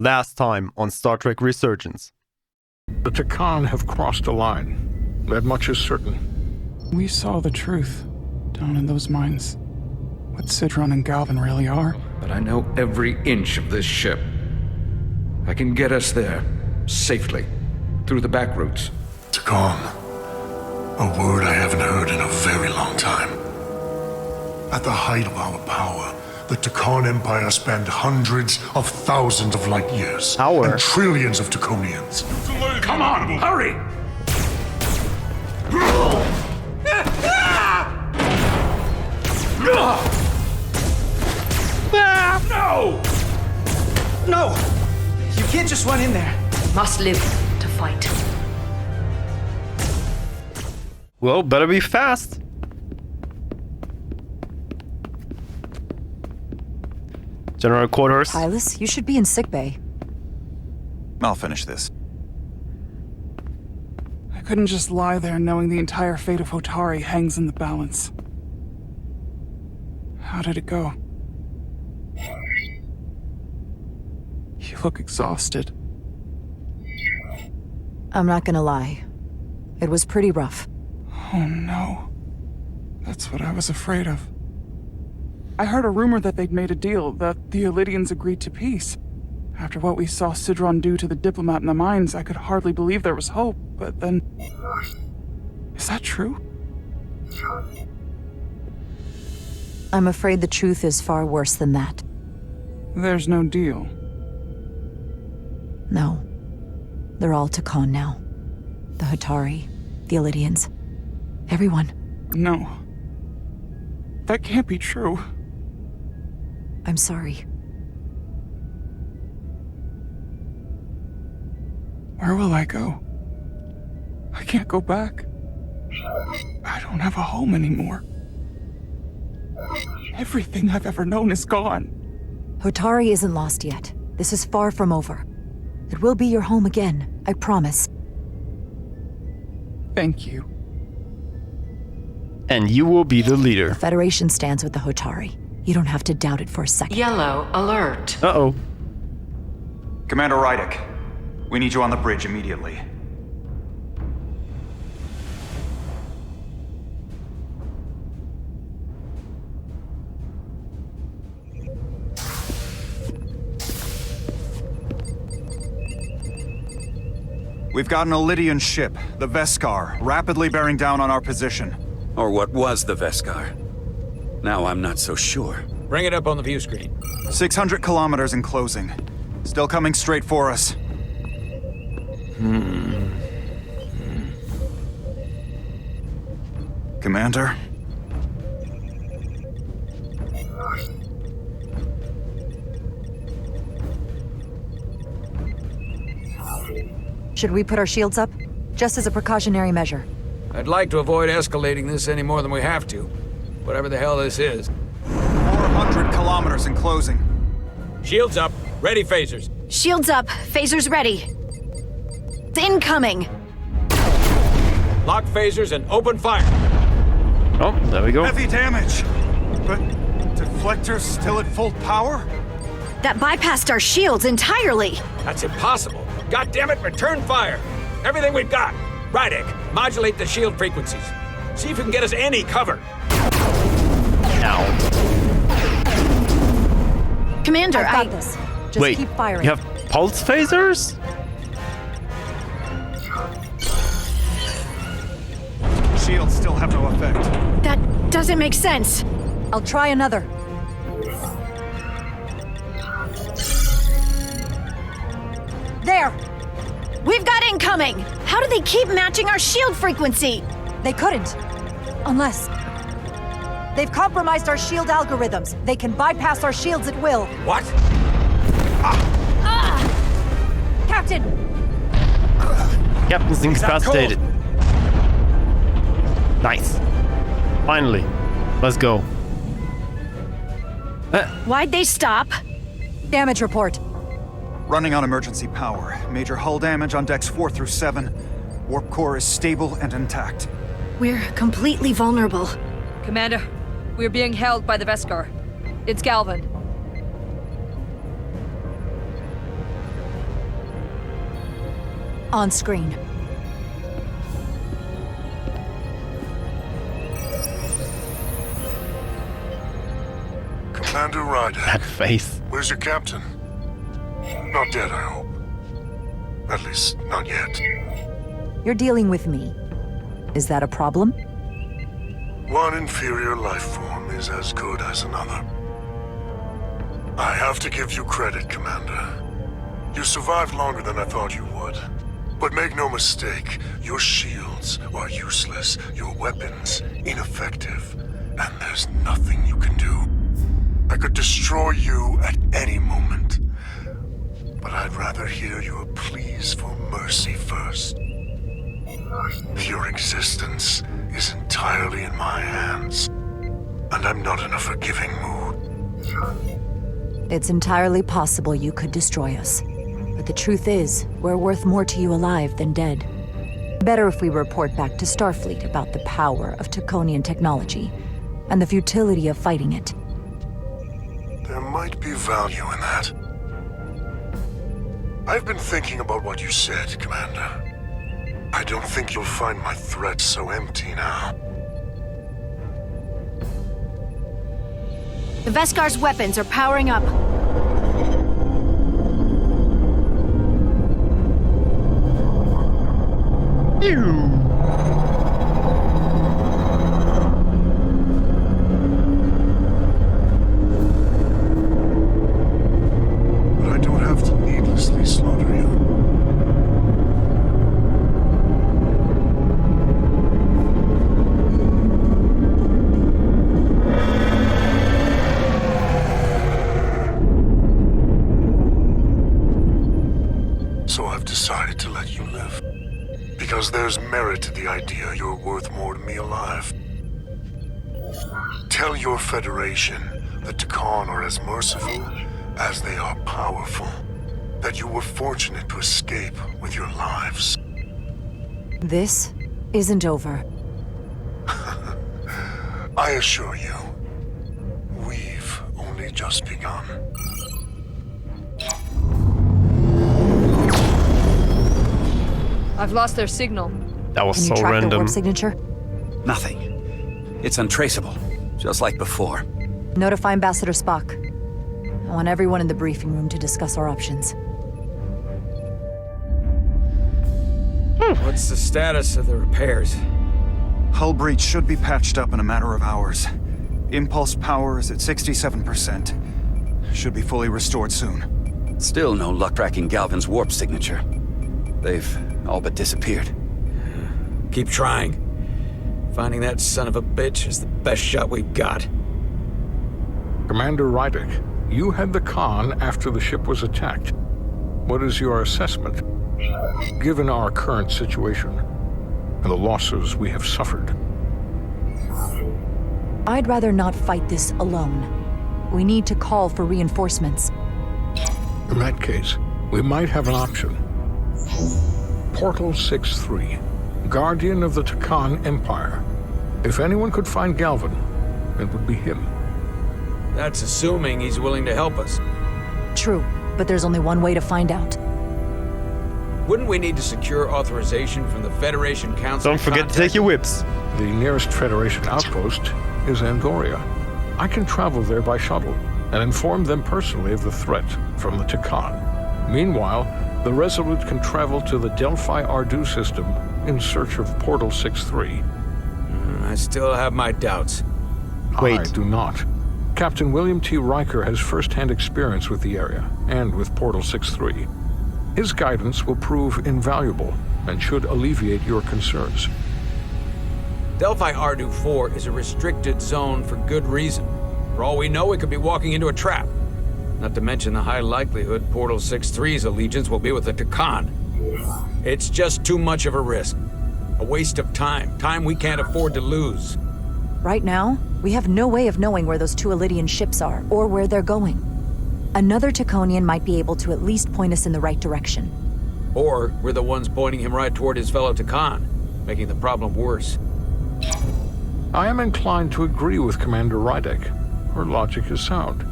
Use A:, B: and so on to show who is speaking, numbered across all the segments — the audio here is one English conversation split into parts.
A: Last time on Star Trek Resurgence.
B: The Takan have crossed a line. That much is certain.
C: We saw the truth down in those mines. What Sidron and Galvin really are.
D: But I know every inch of this ship. I can get us there, safely, through the back routes.
E: Takan. A word I haven't heard in a very long time. At the height of our power, the Takan Empire spanned hundreds of thousands of light years. And trillions of Taconians.
D: Come on, hurry! No!
F: No! You can't just run in there.
G: Must live to fight.
A: Well, better be fast. General quarters.
H: Hylas, you should be in sickbay.
I: I'll finish this.
C: I couldn't just lie there knowing the entire fate of Hotari hangs in the balance. How did it go? You look exhausted.
H: I'm not gonna lie. It was pretty rough.
C: Oh no. That's what I was afraid of. I heard a rumor that they'd made a deal, that the Elydians agreed to peace. After what we saw Sidron do to the diplomat in the mines, I could hardly believe there was hope, but then... Is that true?
H: I'm afraid the truth is far worse than that.
C: There's no deal.
H: No. They're all Takan now. The Hotari, the Elydians. Everyone.
C: No. That can't be true.
H: I'm sorry.
C: Where will I go? I can't go back. I don't have a home anymore. Everything I've ever known is gone.
H: Hotari isn't lost yet. This is far from over. It will be your home again, I promise.
C: Thank you.
A: And you will be the leader.
H: The Federation stands with the Hotari. You don't have to doubt it for a second.
G: Yellow alert.
A: Uh-oh.
I: Commander Rydick, we need you on the bridge immediately. We've got an Elydian ship, the Veskar, rapidly bearing down on our position.
J: Or what was the Veskar? Now I'm not so sure.
F: Bring it up on the view screen.
I: 600 kilometers in closing. Still coming straight for us. Commander?
H: Should we put our shields up? Just as a precautionary measure.
D: I'd like to avoid escalating this any more than we have to. Whatever the hell this is.
I: 400 kilometers in closing.
F: Shields up. Ready phasers.
G: Shields up. Phasers ready. It's incoming.
F: Lock phasers and open fire.
A: Oh, there we go.
I: Heavy damage. But deflectors still at full power?
G: That bypassed our shields entirely.
F: That's impossible. God damn it, return fire. Everything we've got. Rydick, modulate the shield frequencies. See if you can get us any cover.
A: Ow.
G: Commander,
H: I've got this. Just
A: Wait,
H: keep firing.
A: you have pulse phasers?
I: Shields still have no effect.
G: that doesn't make sense.
H: I'll try another. There!
G: We've got incoming. How do they keep matching our shield frequency?
H: They couldn't. Unless... They've compromised our shield algorithms. They can bypass our shields at will.
F: What?
H: Captain!
A: Captain's incapacitated. Nice. Finally. Let's go.
G: Why'd they stop?
H: Damage report.
I: Running on emergency power. Major hull damage on decks 4 through 7. Warp core is stable and intact.
G: We're completely vulnerable.
K: Commander, we're being held by the Veskar. It's Galvin.
H: On screen.
E: Commander Ryder.
A: That face.
E: Where's your captain? Not dead, I hope. At least, not yet.
H: You're dealing with me. Is that a problem?
E: One inferior life form is as good as another. I have to give you credit, Commander. You survived longer than I thought you would. But make no mistake, your shields are useless, your weapons ineffective, and there's nothing you can do. I could destroy you at any moment. But I'd rather hear your pleas for mercy first. Your existence is entirely in my hands, and I'm not in a forgiving mood.
H: It's entirely possible you could destroy us. But the truth is, we're worth more to you alive than dead. Better if we report back to Starfleet about the power of Taconian technology, and the futility of fighting it.
E: There might be value in that. I've been thinking about what you said, Commander. I don't think you'll find my threat so empty now.
G: The Veskar's weapons are powering up.
E: But I don't have to needlessly slaughter you. So I've decided to let you live. Because there's merit to the idea you're worth more to me alive. Tell your Federation that Takan are as merciful as they are powerful. That you were fortunate to escape with your lives.
H: This isn't over.
E: I assure you, we've only just begun.
K: I've lost their signal.
A: That was
H: Can you
A: so
H: track the
A: random.
H: warp signature?
J: Nothing. It's untraceable, just like before.
H: Notify Ambassador Spock. I want everyone in the briefing room to discuss our options.
F: What's the status of the repairs?
I: Hull breach should be patched up in a matter of hours. Impulse power is at 67%. Should be fully restored soon.
J: Still no luck tracking Galvin's warp signature. They've all but disappeared.
F: Keep trying. Finding that son of a bitch is the best shot we've got.
B: Commander Rydick, you had the con after the ship was attacked. What is your assessment, given our current situation and the losses we have suffered?
H: I'd rather not fight this alone. We need to call for reinforcements.
B: In that case, we might have an option. Portal 6-3, Guardian of the Takan Empire. If anyone could find Galvin, it would be him.
F: That's assuming he's willing to help us.
H: True, but there's only one way to find out.
F: Wouldn't we need to secure authorization from the Federation Council?
A: Don't forget to take your whips.
B: The nearest Federation outpost is Andoria. I can travel there by shuttle and inform them personally of the threat from the Takan. Meanwhile, the Resolute can travel to the Delphi Ardu system in search of Portal 6-3.
F: I still have my doubts.
A: Wait.
B: I do not. Captain William T. Riker has first-hand experience with the area and with Portal 6-3. His guidance will prove invaluable and should alleviate your concerns.
F: Delphi Ardu 4 is a restricted zone for good reason. For all we know, we could be walking into a trap. Not to mention the high likelihood Portal 6-3's allegiance will be with the Takan. It's just too much of a risk. A waste of time. Time we can't afford to lose.
H: Right now, we have no way of knowing where those two Elydian ships are, or where they're going. Another Taconian might be able to at least point us in the right direction.
F: Or we're the ones pointing him right toward his fellow Takan, making the problem worse.
B: I am inclined to agree with Commander Rydick. Her logic is sound.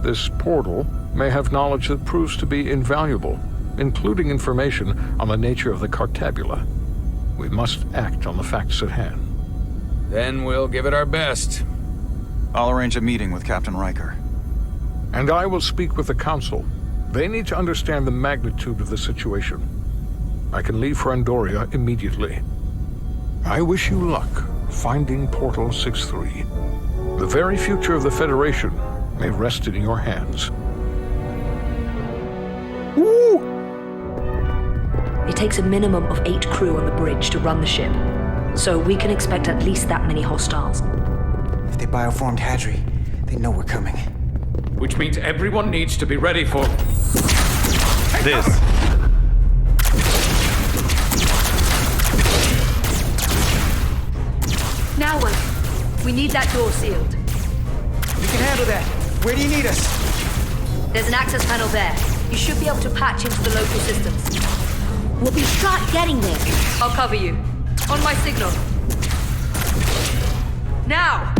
B: This portal may have knowledge that proves to be invaluable, including information on the nature of the cartabula. We must act on the facts at hand.
F: Then we'll give it our best.
I: I'll arrange a meeting with Captain Riker.
B: And I will speak with the Council. They need to understand the magnitude of the situation. I can leave for Andoria immediately. I wish you luck finding Portal 6-3. The very future of the Federation may rest in your hands.
K: It takes a minimum of 8 crew on the bridge to run the ship. So we can expect at least that many hostiles.
L: If they bioformed Hadri, they know we're coming.
D: Which means everyone needs to be ready for...
A: This.
K: Now what? We need that door sealed.
L: We can handle that. Where do you need us?
K: There's an access panel there. You should be able to patch into the local systems.
G: We'll be shot getting there.
K: I'll cover you. On my signal. Now!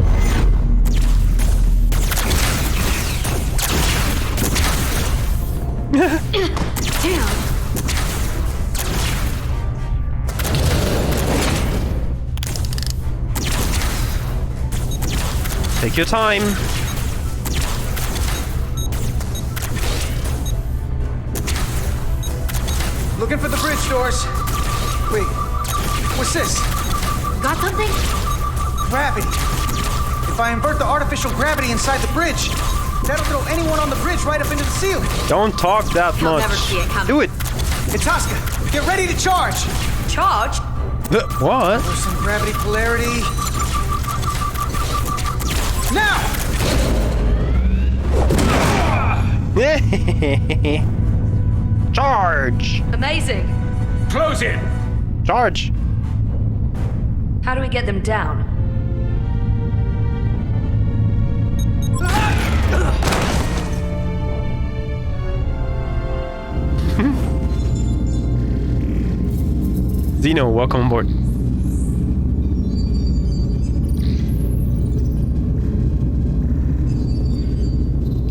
G: Damn.
A: Take your time.
L: Looking for the bridge doors. Wait, what's this?
G: Got something?
L: Gravity. If I invert the artificial gravity inside the bridge, that'll throw anyone on the bridge right up into the ceiling.
A: Don't talk that
G: He'll
A: much.
G: never see it coming.
A: Do it.
L: It's Tosca. Get ready to charge.
K: Charge?
A: What?
L: For some gravity polarity. Now!
A: Charge!
K: Amazing.
D: Close in!
A: Charge!
K: How do we get them down?
A: Zeno, welcome aboard.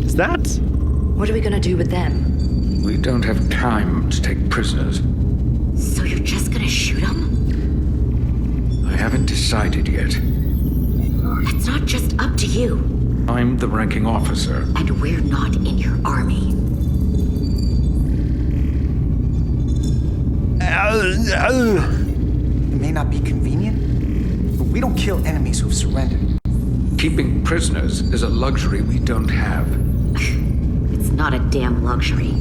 A: Is that?
K: What are we gonna do with them?
D: We don't have time to take prisoners.
G: So you're just gonna shoot him?
D: I haven't decided yet.
G: It's not just up to you.
D: I'm the ranking officer.
G: And we're not in your army.
L: It may not be convenient, but we don't kill enemies who've surrendered.
D: Keeping prisoners is a luxury we don't have.
G: It's not a damn luxury.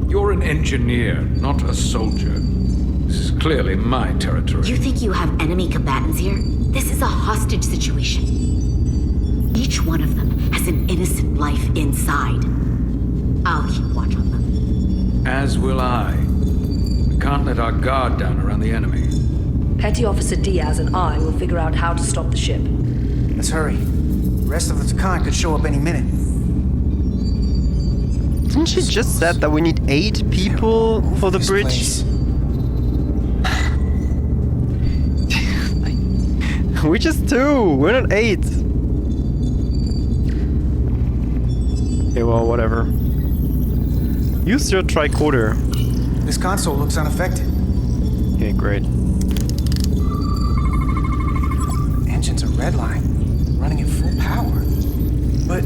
D: You're an engineer, not a soldier. This is clearly my territory.
G: You think you have enemy combatants here? This is a hostage situation. Each one of them has an innocent life inside. I'll keep watch on them.
D: As will I. We can't let our guard down around the enemy.
K: Petty Officer Diaz and I will figure out how to stop the ship.
L: Let's hurry. The rest of the Takan could show up any minute.
A: Didn't she just said that we need 8 people for the bridge? We're just 2. We're not 8. Okay, well, whatever. Use your tricorder.
L: This console looks unaffected.
A: Okay, great.
L: Engines are redline, running at full power. But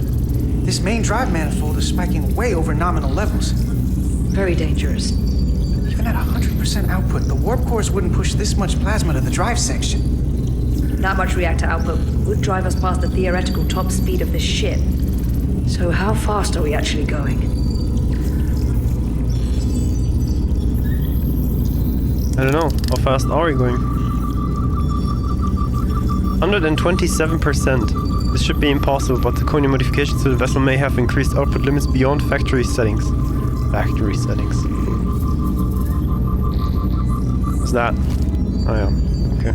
L: this main drive manifold is spiking way over nominal levels.
K: Very dangerous.
L: Even at 100% output, the warp cores wouldn't push this much plasma to the drive section.
K: That much reactor output would drive us past the theoretical top speed of this ship. So how fast are we actually going?
A: I don't know. How fast are we going? 127%. This should be impossible, but the Kony modifications to the vessel may have increased output limits beyond factory settings. Factory settings. What's that? Oh yeah. Okay.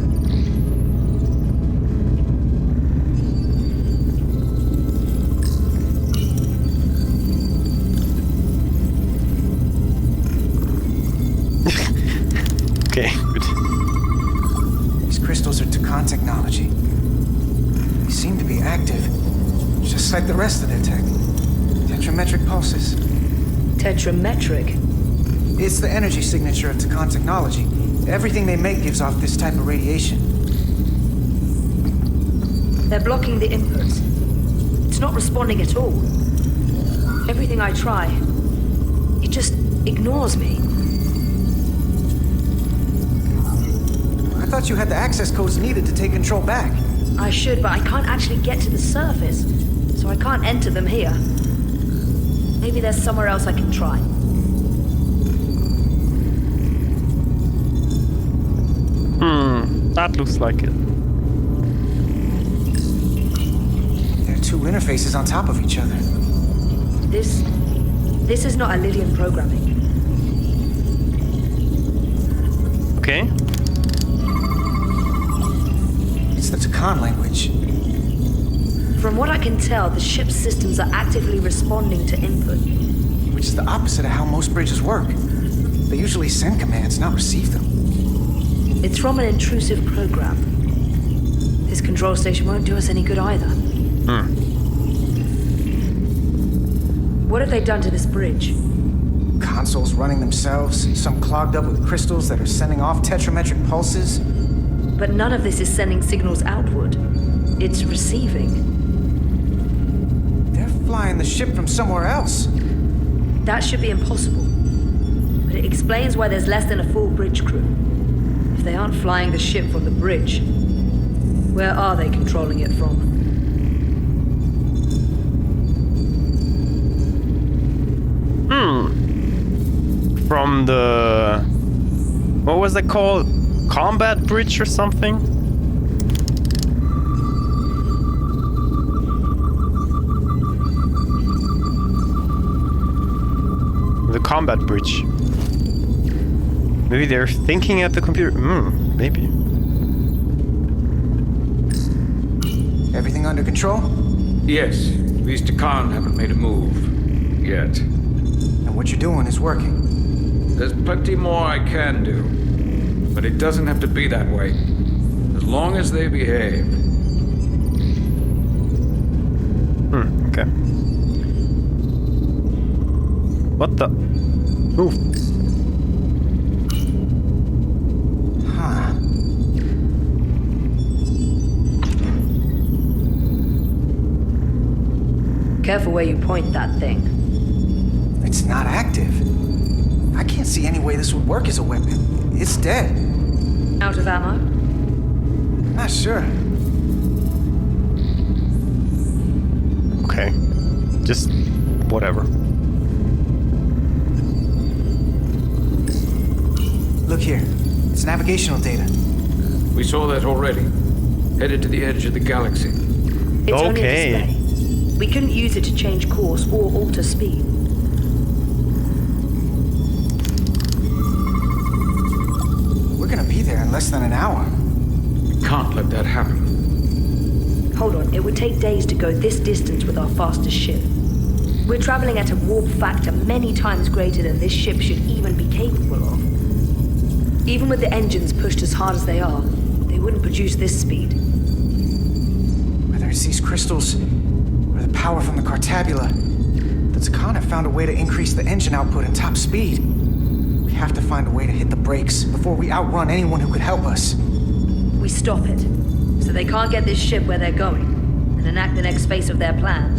A: Okay, good.
L: These crystals are Takan technology. They seem to be active, just like the rest of their tech. Tetrametric pulses.
K: Tetrametric?
L: It's the energy signature of Takan technology. Everything they make gives off this type of radiation.
K: They're blocking the inputs. It's not responding at all. Everything I try, it just ignores me.
L: I thought you had the access codes needed to take control back.
K: I should, but I can't actually get to the surface, so I can't enter them here. Maybe there's somewhere else I can try.
A: That looks like it.
L: There are two interfaces on top of each other.
K: This is not Illyrian programming.
A: Okay.
L: It's the Takan language.
K: From what I can tell, the ship's systems are actively responding to input.
L: Which is the opposite of how most bridges work. They usually send commands, not receive them.
K: It's from an intrusive program. This control station won't do us any good either. What have they done to this bridge?
L: Consoles running themselves, some clogged up with crystals that are sending off tetrametric pulses.
K: But none of this is sending signals outward. It's receiving.
L: They're flying the ship from somewhere else.
K: That should be impossible. But it explains why there's less than a full bridge crew. If they aren't flying the ship from the bridge, where are they controlling it from?
A: From the... what was that called? Combat bridge or something? The combat bridge. Maybe they're thinking at the computer. Maybe.
L: Everything under control?
D: Yes, these Takan haven't made a move. Yet.
L: And what you're doing is working.
D: There's plenty more I can do. But it doesn't have to be that way. As long as they behave.
A: Okay. What the? Ooh.
L: Huh.
K: Careful where you point that thing.
L: It's not active. I can't see any way this would work as a weapon. It's dead.
K: Out of ammo?
L: Not sure.
A: Okay. Just whatever.
L: Look here. It's navigational data.
D: We saw that already. Headed to the edge of the galaxy.
K: It's only a display. We couldn't use it to change course or alter speed.
L: We're gonna be there in less than an hour.
D: We can't let that happen.
K: Hold on, it would take days to go this distance with our fastest ship. We're traveling at a warp factor many times greater than this ship should even be capable of. Even with the engines pushed as hard as they are, they wouldn't produce this speed.
L: Whether it's these crystals or the power from the Cartabula, the Takan have found a way to increase the engine output and top speed. We have to find a way to hit the brakes before we outrun anyone who could help us.
K: We stop it, so they can't get this ship where they're going, and enact the next phase of their plan.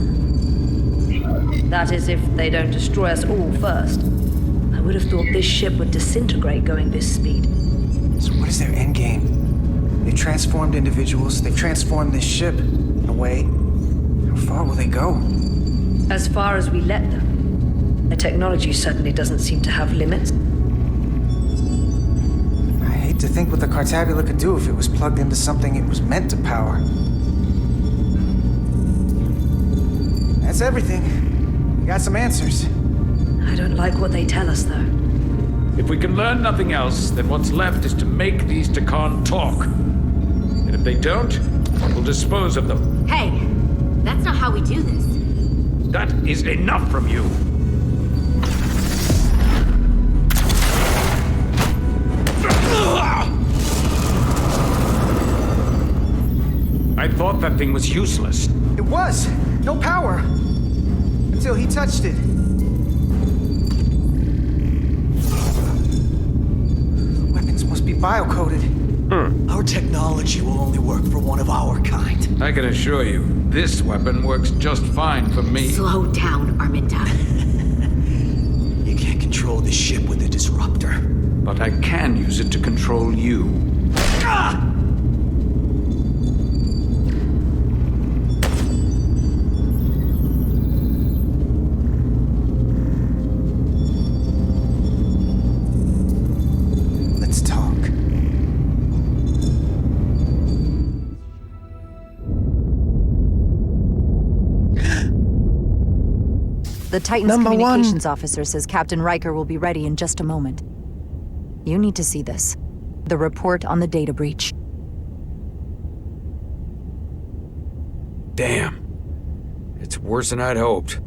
K: That is, if they don't destroy us all first. I would have thought this ship would disintegrate going this speed.
L: So what is their endgame? They've transformed individuals, they've transformed this ship, in a way. How far will they go?
K: As far as we let them. Their technology certainly doesn't seem to have limits.
L: I hate to think what the Cartabula could do if it was plugged into something it was meant to power. That's everything. We got some answers.
K: I don't like what they tell us, though.
D: If we can learn nothing else, then what's left is to make these Takan talk. And if they don't, we'll dispose of them.
G: Hey, that's not how we do this.
D: That is enough from you. I thought that thing was useless.
L: It was! No power! Until he touched it. biocoded.
M: Our technology will only work for one of our kind.
D: I can assure you, this weapon works just fine for me.
G: Slow down, Arminta.
M: You can't control the ship with a disruptor.
D: But I can use it to control you.
M: Ah!
L: Let's talk.
H: The Titan's
A: Number
H: communications
A: one.
H: officer says Captain Riker will be ready in just a moment. You need to see this. The report on the data breach.
F: Damn. It's worse than I'd hoped.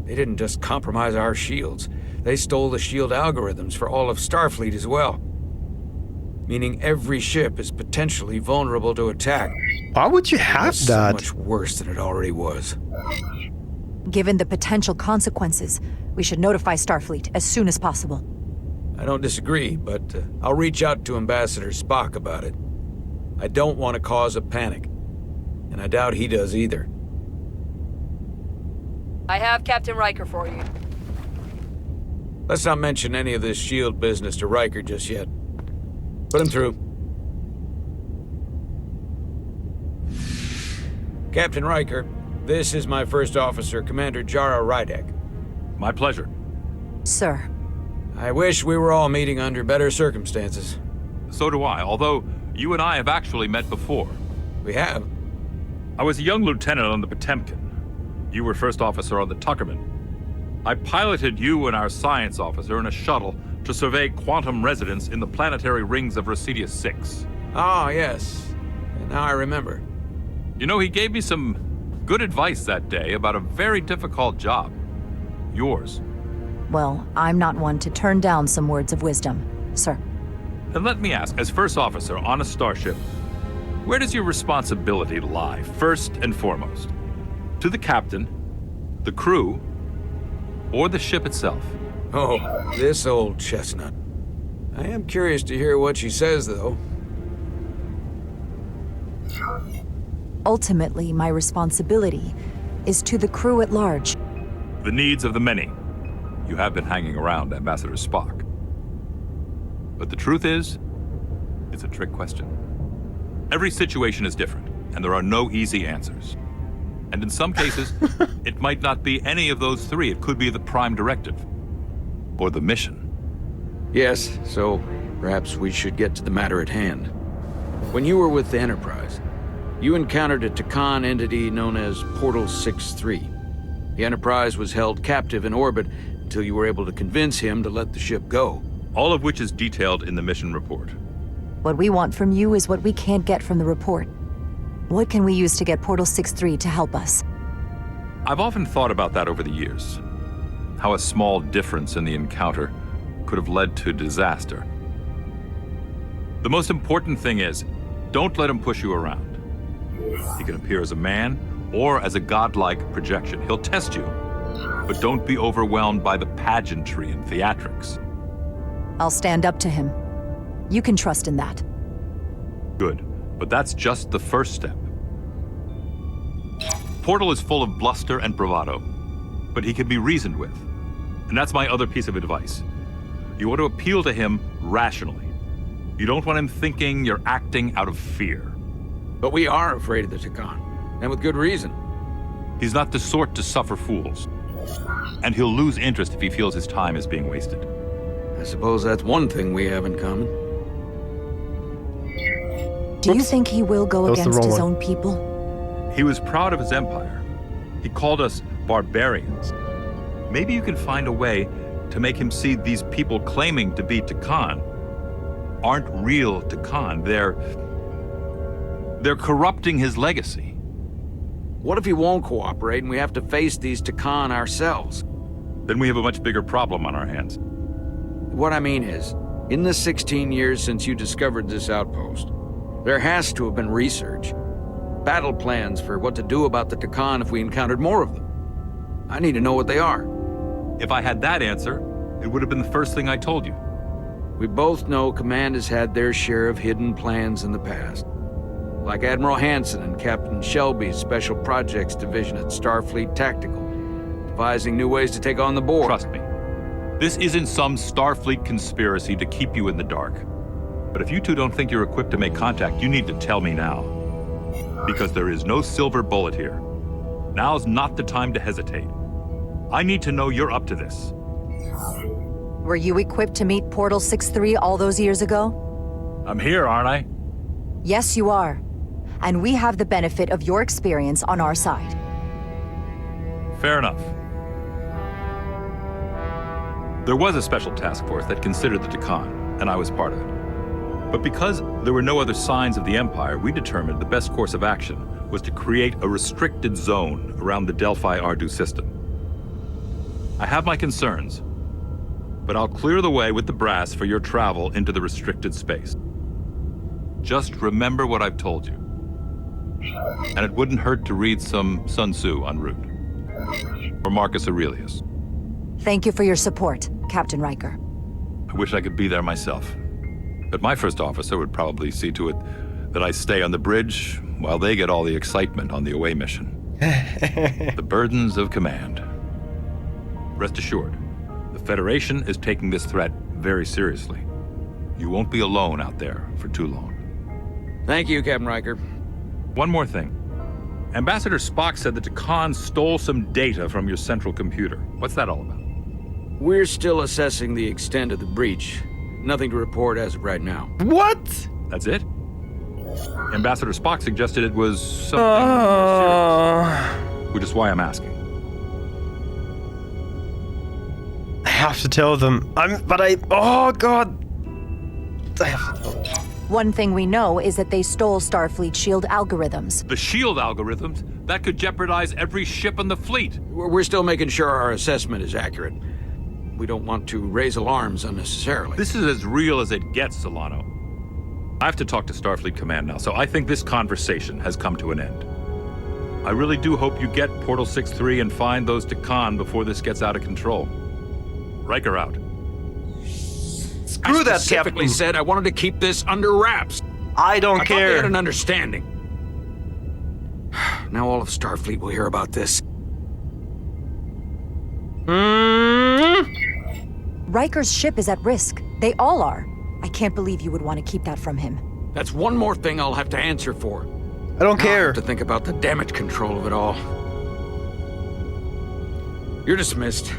F: They didn't just compromise our shields. They stole the shield algorithms for all of Starfleet as well. Meaning every ship is potentially vulnerable to attack.
A: Why would you have
F: It's
A: that?
F: so much worse than it already was.
H: Given the potential consequences, we should notify Starfleet as soon as possible.
F: I don't disagree, but I'll reach out to Ambassador Spock about it. I don't want to cause a panic, and I doubt he does either.
K: I have Captain Riker for you.
F: Let's not mention any of this shield business to Riker just yet. Put him through. Captain Riker, this is my first officer, Commander Jara Rydek.
N: My pleasure.
H: Sir.
F: I wish we were all meeting under better circumstances.
N: So do I, although you and I have actually met before.
F: We have?
N: I was a young lieutenant on the Potemkin. You were first officer on the Tuckerman. I piloted you and our science officer in a shuttle to survey quantum resonance in the planetary rings of Residius 6.
F: Ah, yes. Now I remember.
N: You know, he gave me some good advice that day about a very difficult job. Yours.
H: Well, I'm not one to turn down some words of wisdom, sir.
N: And let me ask, as first officer on a starship, where does your responsibility lie, first and foremost? To the captain, the crew, or the ship itself?
F: Oh, this old chestnut. I am curious to hear what she says, though.
H: Ultimately, my responsibility is to the crew at large.
N: The needs of the many. You have been hanging around Ambassador Spock. But the truth is, it's a trick question. Every situation is different, and there are no easy answers. And in some cases, it might not be any of those three. It could be the prime directive. Or the mission.
F: Yes, so perhaps we should get to the matter at hand. When you were with the Enterprise, you encountered a Takan entity known as Portal 6-3. The Enterprise was held captive in orbit until you were able to convince him to let the ship go.
N: All of which is detailed in the mission report.
H: What we want from you is what we can't get from the report. What can we use to get Portal 6-3 to help us?
N: I've often thought about that over the years. How a small difference in the encounter could have led to disaster. The most important thing is, don't let him push you around. He can appear as a man or as a godlike projection. He'll test you, but don't be overwhelmed by the pageantry and theatrics.
H: I'll stand up to him. You can trust in that.
N: Good, but that's just the first step. Portal is full of bluster and bravado, but he can be reasoned with. And that's my other piece of advice. You want to appeal to him rationally. You don't want him thinking you're acting out of fear.
F: But we are afraid of the Takan, and with good reason.
N: He's not the sort to suffer fools. And he'll lose interest if he feels his time is being wasted.
F: I suppose that's one thing we have in common.
H: Do you think he will go against his own people?
N: He was proud of his empire. He called us barbarians. Maybe you can find a way to make him see these people claiming to be Takan aren't real Takan. They're corrupting his legacy.
F: What if he won't cooperate and we have to face these Takan ourselves?
N: Then we have a much bigger problem on our hands.
F: What I mean is, in the 16 years since you discovered this outpost, there has to have been research. Battle plans for what to do about the Takan if we encountered more of them. I need to know what they are.
N: If I had that answer, it would have been the first thing I told you.
F: We both know Command has had their share of hidden plans in the past. Like Admiral Hansen and Captain Shelby's Special Projects Division at Starfleet Tactical, devising new ways to take on the board.
N: Trust me, this isn't some Starfleet conspiracy to keep you in the dark. But if you two don't think you're equipped to make contact, you need to tell me now. Because there is no silver bullet here. Now's not the time to hesitate. I need to know you're up to this.
H: Were you equipped to meet Portal 6-3 all those years ago?
N: I'm here, aren't I?
H: Yes, you are. And we have the benefit of your experience on our side.
N: Fair enough. There was a special task force that considered the Takan, and I was part of it. But because there were no other signs of the Empire, we determined the best course of action was to create a restricted zone around the Delphi Ardu system. I have my concerns, but I'll clear the way with the brass for your travel into the restricted space. Just remember what I've told you. And it wouldn't hurt to read some Sun Tzu en route. Or Marcus Aurelius.
H: Thank you for your support, Captain Riker.
N: I wish I could be there myself. But my first officer would probably see to it that I stay on the bridge while they get all the excitement on the away mission. The burdens of command. Rest assured, the Federation is taking this threat very seriously. You won't be alone out there for too long.
F: Thank you, Captain Riker.
N: One more thing. Ambassador Spock said that Takan stole some data from your central computer. What's that all about?
F: We're still assessing the extent of the breach. Nothing to report as of right now.
A: What?
N: That's it? Ambassador Spock suggested it was something more serious. Which is why I'm asking.
A: I have to tell them. Oh god. I have to tell them.
H: One thing we know is that they stole Starfleet shield algorithms.
N: The shield algorithms? That could jeopardize every ship in the fleet.
F: We're still making sure our assessment is accurate. We don't want to raise alarms unnecessarily.
N: This is as real as it gets, Solano. I have to talk to Starfleet Command now, so I think this conversation has come to an end. I really do hope you get Portal 6-3 and find those Takan before this gets out of control. Riker out.
A: Screw that,
F: Captain. I said I wanted to keep this under wraps.
A: I don't
F: I
A: care.
F: thought we had an understanding. Now all of Starfleet will hear about this.
H: Riker's ship is at risk. They all are. I can't believe you would want to keep that from him.
F: That's one more thing I'll have to answer for.
A: I don't care.
F: I have to think about the damage control of it all. You're dismissed.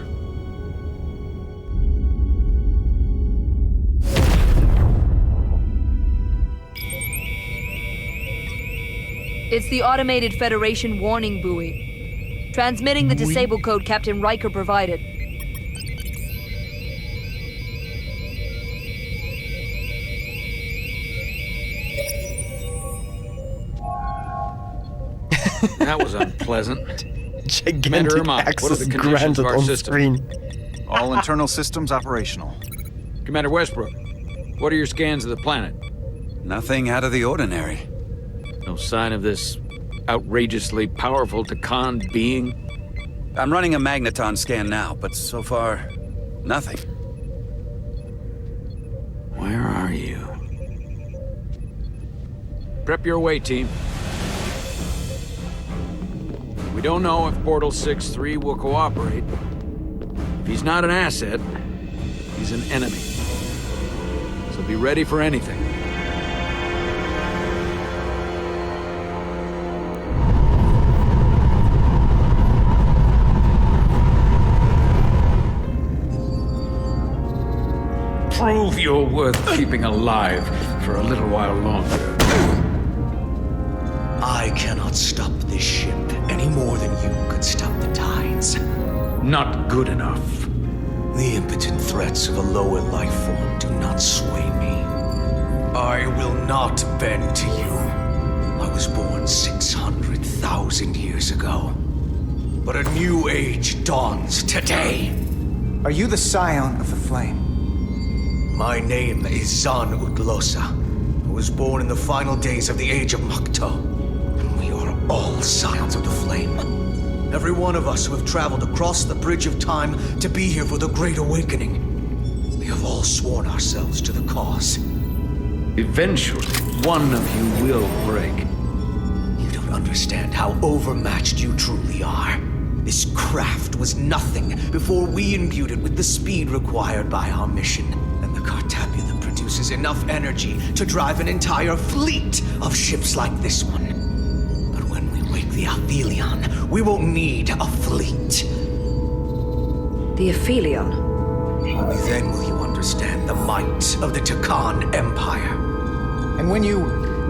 K: It's the automated Federation warning buoy. Transmitting the disable code Captain Riker provided.
F: That was unpleasant.
A: Gigantic access granted on screen.
I: All internal systems operational.
F: Commander Westbrook, what are your scans of the planet?
J: Nothing out of the ordinary.
F: No sign of this outrageously powerful Takan being?
J: I'm running a magneton scan now, but so far, nothing.
F: Where are you? Prep your way, team. We don't know if Portal 6-3 will cooperate. If he's not an asset, he's an enemy. So be ready for anything. Prove you're worth keeping alive for a little while longer.
M: I cannot stop this ship any more than you could stop the tides.
F: Not good enough.
M: The impotent threats of a lower life form do not sway me. I will not bend to you. I was born 600,000 years ago. But a new age dawns today.
L: Are you the scion of the flame?
M: My name is Zan Utlosa. I was born in the final days of the Age of Makto. And we are all scions of the flame. Every one of us who have traveled across the bridge of time to be here for the Great Awakening. We have We've all sworn ourselves to the cause.
D: Eventually, one of you will break.
M: You don't understand how overmatched you truly are. This craft was nothing before we imbued it with the speed required by our mission. And the Cartabula produces enough energy to drive an entire fleet of ships like this one. But when we wake the Aphelion, we won't need a fleet.
K: The Aphelion?
M: Only then will you understand the might of the Takan Empire.
L: And when you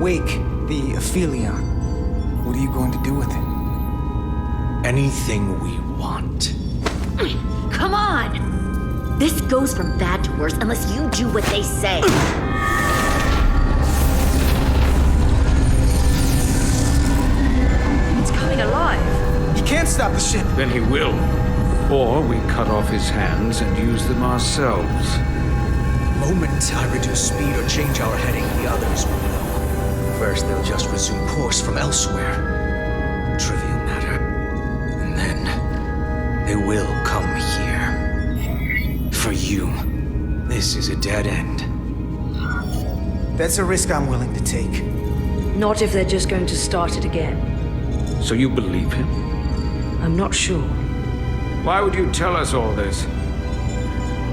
L: wake the Aphelion, what are you going to do with it?
M: Anything we want.
G: Come on! This goes from bad to worse unless you do what they say.
K: It's coming alive.
L: He can't stop the ship.
D: Then he will. Or we cut off his hands and use them ourselves.
M: The moment I reduce speed or change our heading, the others will know. First, they'll just resume course from elsewhere. Trivial matter. And then, they will come here. For you, this is a dead end.
L: That's a risk I'm willing to take.
K: Not if they're just going to start it again.
D: So you believe him?
K: I'm not sure.
D: Why would you tell us all this?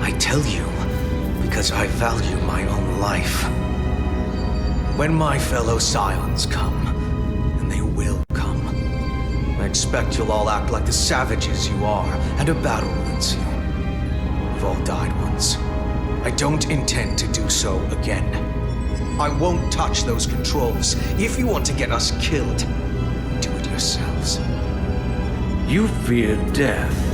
M: I tell you because I value my own life. When my fellow Scions come, and they will come, I expect you'll all act like the savages you are, and a battle will ensue. We've all died once. I don't intend to do so again. I won't touch those controls. If you want to get us killed, do it yourselves.
D: You fear death.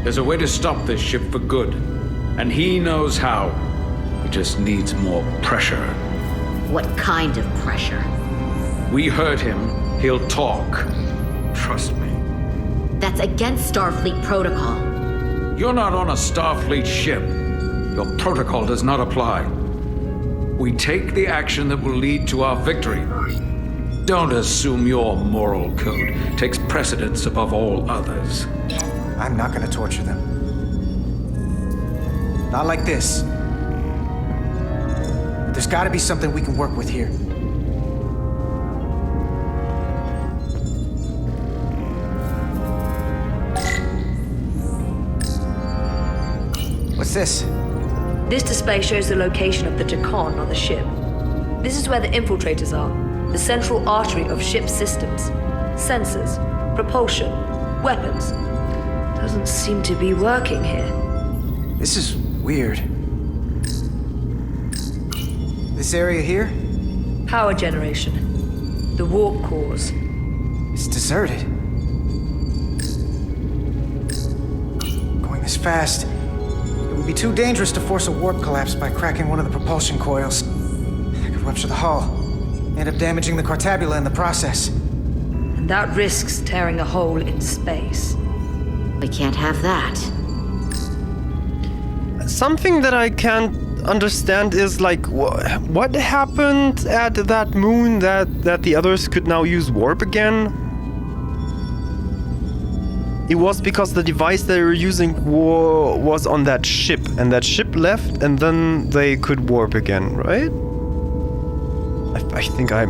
D: There's a way to stop this ship for good, and he knows how. He just needs more pressure.
G: What kind of pressure?
D: We hurt him, he'll talk. Trust me.
G: That's against Starfleet protocol.
D: You're not on a Starfleet ship. Your protocol does not apply. We take the action that will lead to our victory. Don't assume your moral code takes precedence above all others.
L: I'm not gonna torture them. Not like this. There's gotta be something we can work with here. What's this?
K: This display shows the location of the Takan on the ship. This is where the infiltrators are, the central artery of ship systems. Sensors, propulsion, weapons. Doesn't seem to be working here.
L: This is weird. This area here?
K: Power generation. The warp cores.
L: It's deserted. Going this fast, it would be too dangerous to force a warp collapse by cracking one of the propulsion coils. I could rupture the hull, end up damaging the Cartabula in the process.
K: And that risks tearing a hole in space.
G: We can't have that.
A: Something that I can't understand is like what happened at that moon that the others could now use warp again? It was because the device they were using was on that ship, and that ship left, and then they could warp again, right? I think I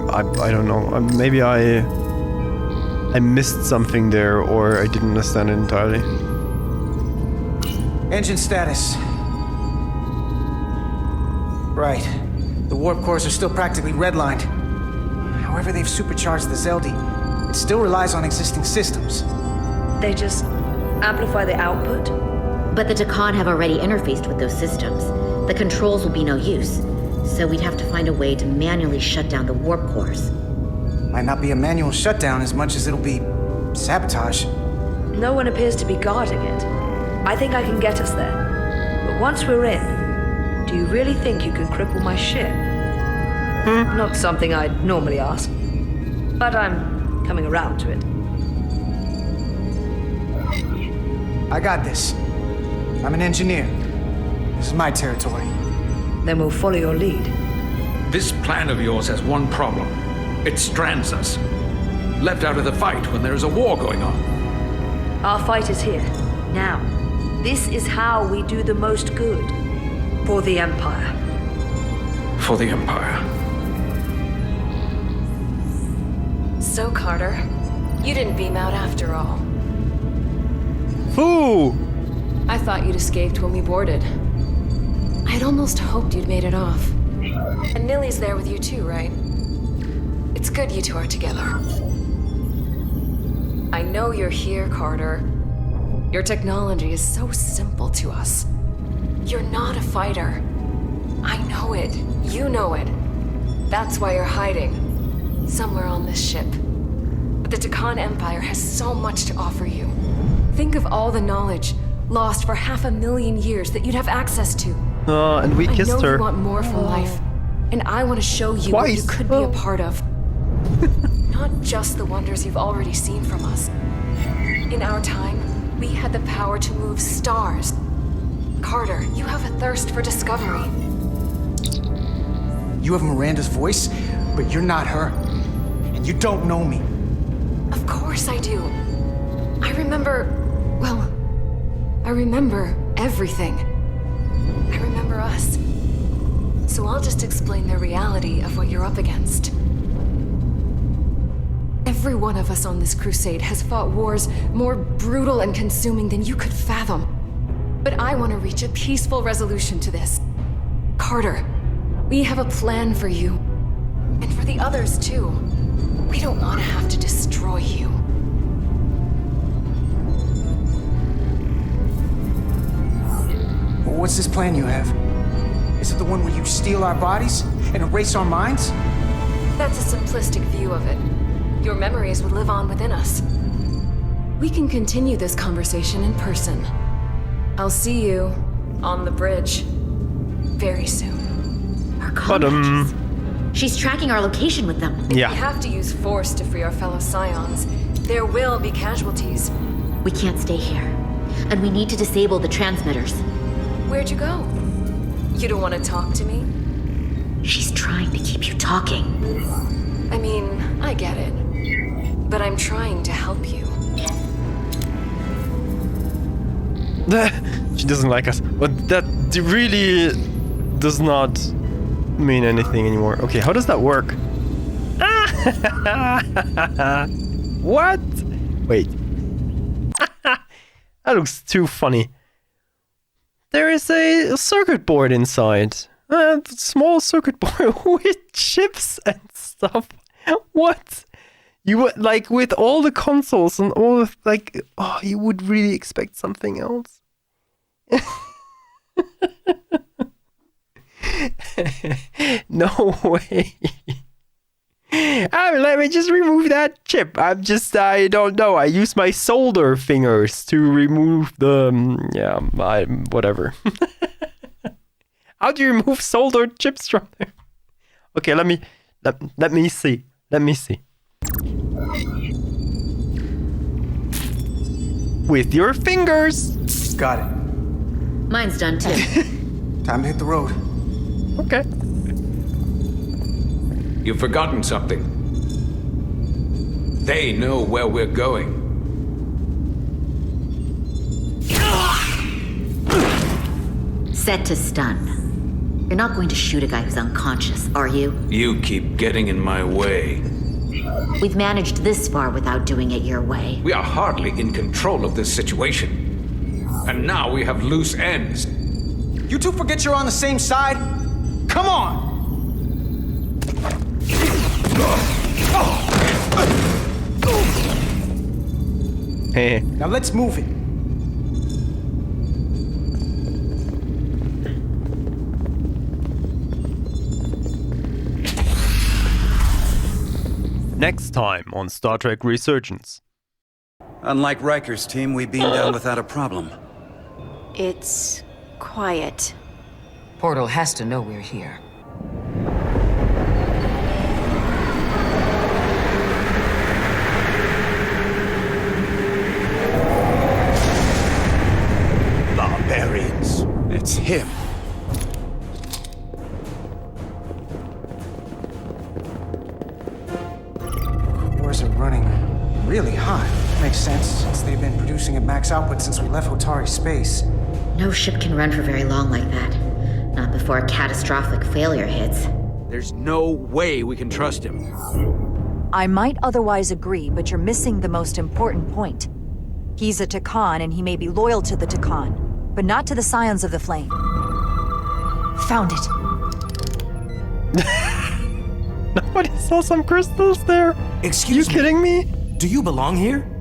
A: don't know. Maybe I missed something there, or I didn't understand it entirely.
L: Engine status. Right. The warp cores are still practically redlined. However, they've supercharged the Zeldi. It still relies on existing systems.
K: They just amplify the output?
G: But the Takan have already interfaced with those systems. The controls will be no use. So we'd have to find a way to manually shut down the warp cores.
L: Might not be a manual shutdown as much as it'll be sabotage.
K: No one appears to be guarding it. I think I can get us there. But once we're in, do you really think you can cripple my ship? Not something I'd normally ask. But I'm coming around to it.
L: I got this. I'm an engineer. This is my territory.
K: Then we'll follow your lead.
D: This plan of yours has one problem. It strands us. Left out of the fight when there is a war going on.
K: Our fight is here, now. This is how we do the most good. For the Empire.
D: For the Empire.
O: So, Carter, you didn't beam out after all.
A: Ooh!
O: I thought you'd escaped when we boarded. I'd almost hoped you'd made it off. And Nilly's there with you too, right? It's good you two are together. I know you're here, Carter. Your technology is so simple to us. You're not a fighter. I know it. You know it. That's why you're hiding. Somewhere on this ship. But the Takan Empire has so much to offer you. Think of all the knowledge lost for 500,000 years that you'd have access to.
A: And we kissed
O: I know
A: her.
O: you want more from life. And I want to show you what you could be a part of. Not just the wonders you've already seen from us. In our time, we had the power to move stars. Carter, you have a thirst for discovery.
L: You have Miranda's voice, but you're not her. And you don't know me.
O: Of course I do. I remember everything. I remember us. So I'll just explain the reality of what you're up against. Every one of us on this crusade has fought wars more brutal and consuming than you could fathom. But I want to reach a peaceful resolution to this. Carter, we have a plan for you. And for the others, too. We don't want to have to destroy you.
L: What's this plan you have? Is it the one where you steal our bodies and erase our minds?
O: That's a simplistic view of it. Your memories would live on within us. We can continue this conversation in person. I'll see you on the bridge very soon.
G: Our contacts. She's tracking our location with them.
O: If we have to use force to free our fellow Scions, there will be casualties.
G: We can't stay here. And we need to disable the transmitters.
O: Where'd you go? You don't want to talk to me?
G: She's trying to keep you talking.
O: I mean, I get it. But I'm trying to help you.
A: She doesn't like us. But that really does not mean anything anymore. Okay, how does that work? What? Wait. That looks too funny. There is a circuit board inside. A small circuit board with chips and stuff. What? You would, like, with all the consoles and all of, like, oh, you would really expect something else. No way. Let me just remove that chip. I don't know. I use my solder fingers to remove the, whatever. How do you remove soldered chips from there? Okay, let me see. Let me see. With your fingers.
L: Got it.
G: Mine's done too.
L: Time to hit the road.
A: Okay.
D: You've forgotten something. They know where we're going.
G: Set to stun. You're not going to shoot a guy who's unconscious, are you?
D: You keep getting in my way.
G: We've managed this far without doing it your way.
D: We are hardly in control of this situation. And now we have loose ends.
L: You two forget you're on the same side? Come on!
A: Hey.
L: Now let's move it.
A: Next time on Star Trek Resurgence.
J: Unlike Riker's team, we beamed down without a problem.
P: It's quiet. Portal has to know we're here.
J: Barbarians. It's him.
L: Cores are running really hot. Makes sense, since they've been producing producing at max output since we left Hotari space.
G: No ship can run for very long like that. Not before a catastrophic failure hits.
F: There's no way we can trust him.
H: I might otherwise agree, but you're missing the most important point. He's a Takan, and he may be loyal to the Takan, but not to the Scions of the Flame. Found it.
A: Nobody saw some crystals there?
Q: Excuse me.
A: Are you kidding me?
Q: Do you belong here?